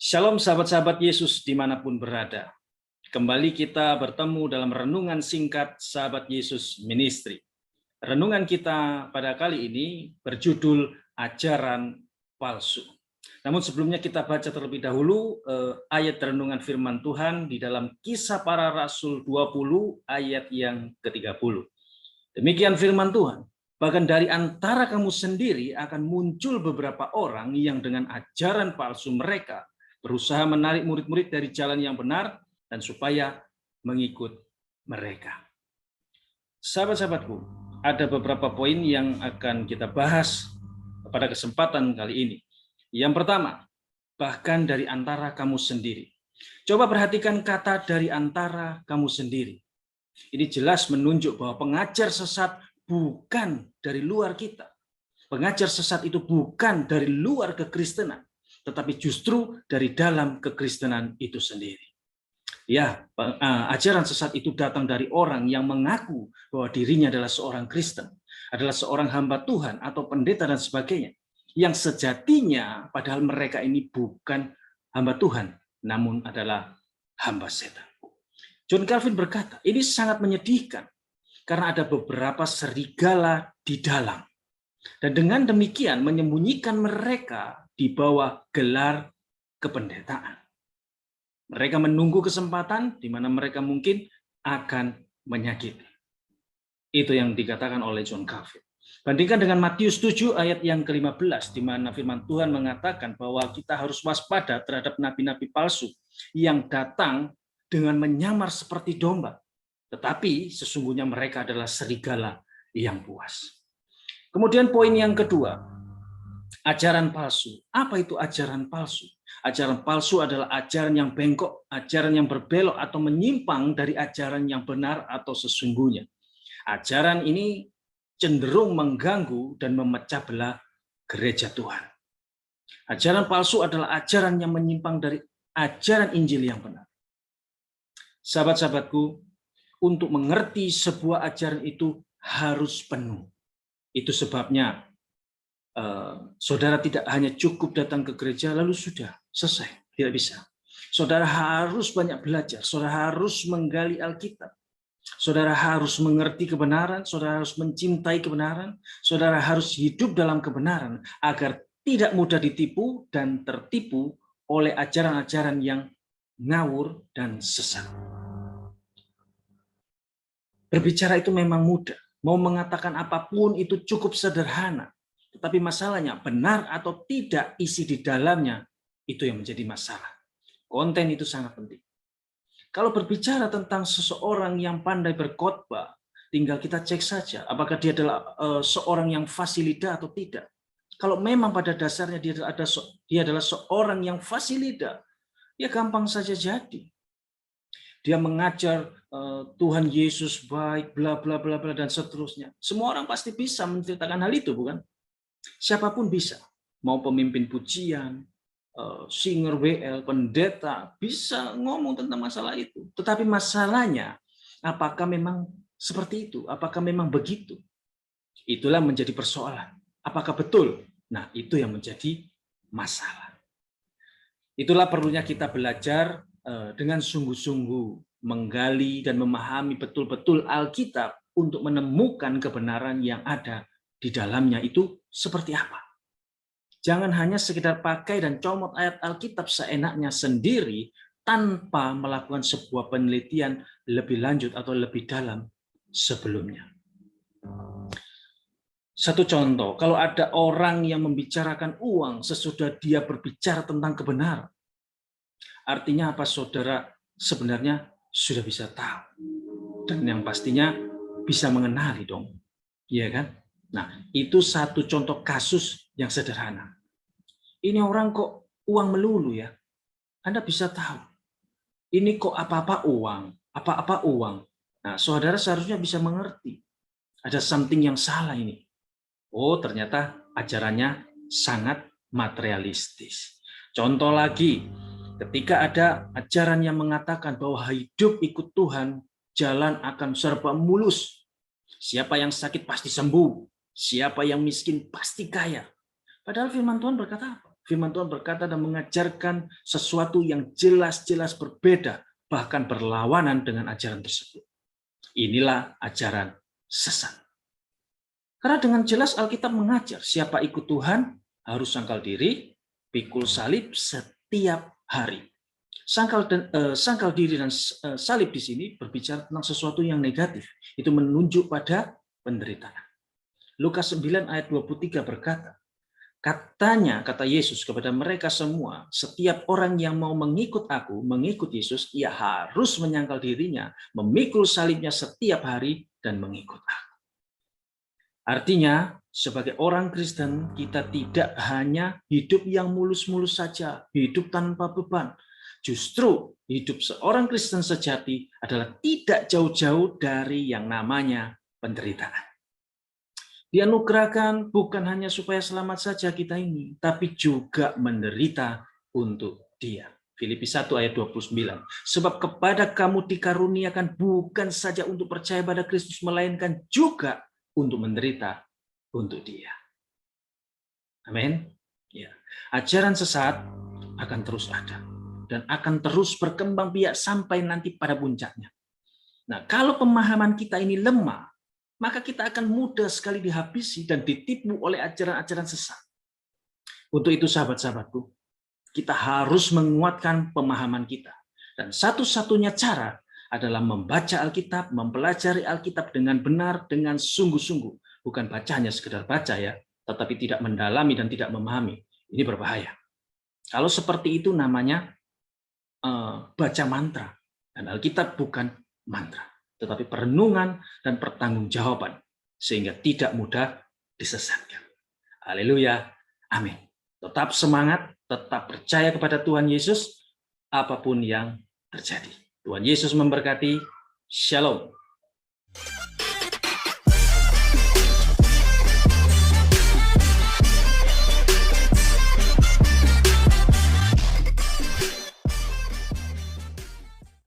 Shalom sahabat-sahabat Yesus dimanapun berada. Kembali kita bertemu dalam renungan singkat Sahabat Yesus Ministry. Renungan kita pada kali ini berjudul Ajaran Palsu. Namun sebelumnya kita baca terlebih dahulu ayat renungan firman Tuhan di dalam Kisah Para Rasul 20 ayat yang ke-30. Demikian firman Tuhan. Bahkan dari antara kamu sendiri akan muncul beberapa orang yang dengan ajaran palsu mereka berusaha menarik murid-murid dari jalan yang benar dan supaya mengikut mereka. Sahabat-sahabatku, ada beberapa poin yang akan kita bahas pada kesempatan kali ini. Yang pertama, bahkan dari antara kamu sendiri. Coba perhatikan kata dari antara kamu sendiri. Ini jelas menunjuk bahwa pengajar sesat bukan dari luar kita. Pengajar sesat itu bukan dari luar kekristenan, tetapi justru dari dalam kekristenan itu sendiri. Ya, ajaran sesat itu datang dari orang yang mengaku bahwa dirinya adalah seorang Kristen, adalah seorang hamba Tuhan atau pendeta dan sebagainya, yang sejatinya padahal mereka ini bukan hamba Tuhan, namun adalah hamba setan. John Calvin berkata, ini sangat menyedihkan karena ada beberapa serigala di dalam. Dan dengan demikian menyembunyikan mereka di bawah gelar kependetaan. Mereka menunggu kesempatan di mana mereka mungkin akan menyakiti. Itu yang dikatakan oleh John Calvin. Bandingkan dengan Matius 7 ayat yang ke-15, di mana firman Tuhan mengatakan bahwa kita harus waspada terhadap nabi-nabi palsu yang datang dengan menyamar seperti domba. Tetapi sesungguhnya mereka adalah serigala yang buas. Kemudian poin yang kedua, ajaran palsu. Apa itu ajaran palsu? Ajaran palsu adalah ajaran yang bengkok, ajaran yang berbelok atau menyimpang dari ajaran yang benar atau sesungguhnya. Ajaran ini cenderung mengganggu dan memecah belah gereja Tuhan. Ajaran palsu adalah ajaran yang menyimpang dari ajaran Injil yang benar. Sahabat-sahabatku, untuk mengerti sebuah ajaran itu harus penuh. Itu sebabnya saudara tidak hanya cukup datang ke gereja lalu sudah selesai, tidak bisa. Saudara harus banyak belajar, saudara harus menggali Alkitab, saudara harus mengerti kebenaran, saudara harus mencintai kebenaran, saudara harus hidup dalam kebenaran agar tidak mudah ditipu dan tertipu oleh ajaran-ajaran yang ngawur dan sesat. Berbicara itu memang mudah, mau mengatakan apapun itu cukup sederhana. Tetapi masalahnya benar atau tidak isi di dalamnya, itu yang menjadi masalah. Konten itu sangat penting. Kalau berbicara tentang seseorang yang pandai berkhotbah, tinggal kita cek saja apakah dia adalah seorang yang fasilida atau tidak. Kalau memang pada dasarnya dia adalah seorang yang fasilida, ya gampang saja jadi. Dia mengajar Tuhan Yesus baik, bla bla bla bla dan seterusnya. Semua orang pasti bisa menceritakan hal itu, bukan? Siapapun bisa, mau pemimpin pujian, singer WL, pendeta, bisa ngomong tentang masalah itu. Tetapi masalahnya, apakah memang seperti itu? Apakah memang begitu? Itulah menjadi persoalan. Apakah betul? Nah, itu yang menjadi masalah. Itulah perlunya kita belajar dengan sungguh-sungguh menggali dan memahami betul-betul Alkitab untuk menemukan kebenaran yang ada di dalamnya itu seperti apa. Jangan hanya sekedar pakai dan comot ayat Alkitab seenaknya sendiri tanpa melakukan sebuah penelitian lebih lanjut atau lebih dalam sebelumnya. Satu contoh, kalau ada orang yang membicarakan uang sesudah dia berbicara tentang kebenaran, artinya apa saudara sebenarnya sudah bisa tahu. Dan yang pastinya bisa mengenali dong. Iya kan? Nah, itu satu contoh kasus yang sederhana. Ini orang kok uang melulu ya? Anda bisa tahu. Ini kok apa-apa uang, apa-apa uang. Nah, saudara seharusnya bisa mengerti. Ada something yang salah ini. Oh, ternyata ajarannya sangat materialistis. Contoh lagi, ketika ada ajaran yang mengatakan bahwa hidup ikut Tuhan, jalan akan serba mulus. Siapa yang sakit pasti sembuh. Siapa yang miskin pasti kaya. Padahal firman Tuhan berkata apa? Firman Tuhan berkata dan mengajarkan sesuatu yang jelas-jelas berbeda, bahkan berlawanan dengan ajaran tersebut. Inilah ajaran sesat. Karena dengan jelas Alkitab mengajar, siapa ikut Tuhan harus sangkal diri, pikul salib setiap hari. Sangkal diri dan salib di sini berbicara tentang sesuatu yang negatif. Itu menunjuk pada penderitaan. Lukas 9 ayat 23 berkata, kata Yesus kepada mereka semua, setiap orang yang mau mengikut aku, mengikut Yesus, ia harus menyangkal dirinya, memikul salibnya setiap hari, dan mengikut aku. Artinya, sebagai orang Kristen, kita tidak hanya hidup yang mulus-mulus saja, hidup tanpa beban. Justru hidup seorang Kristen sejati adalah tidak jauh-jauh dari yang namanya penderitaan. Dianugerahkan bukan hanya supaya selamat saja kita ini, tapi juga menderita untuk Dia. Filipi 1 ayat 29. Sebab kepada kamu dikaruniakan bukan saja untuk percaya pada Kristus, melainkan juga untuk menderita untuk Dia. Amin. Ya. Ajaran sesat akan terus ada dan akan terus berkembang biak sampai nanti pada puncaknya. Nah, kalau pemahaman kita ini lemah, maka kita akan mudah sekali dihabisi dan ditipu oleh ajaran-ajaran sesat. Untuk itu sahabat-sahabatku, kita harus menguatkan pemahaman kita. Dan satu-satunya cara adalah membaca Alkitab, mempelajari Alkitab dengan benar, dengan sungguh-sungguh. Bukan bacanya sekedar baca ya, tetapi tidak mendalami dan tidak memahami. Ini berbahaya. Kalau seperti itu namanya baca mantra. Dan Alkitab bukan mantra, tetapi perenungan dan pertanggungjawaban, sehingga tidak mudah disesatkan. Haleluya, amin. Tetap semangat, tetap percaya kepada Tuhan Yesus, apapun yang terjadi. Tuhan Yesus memberkati. Shalom.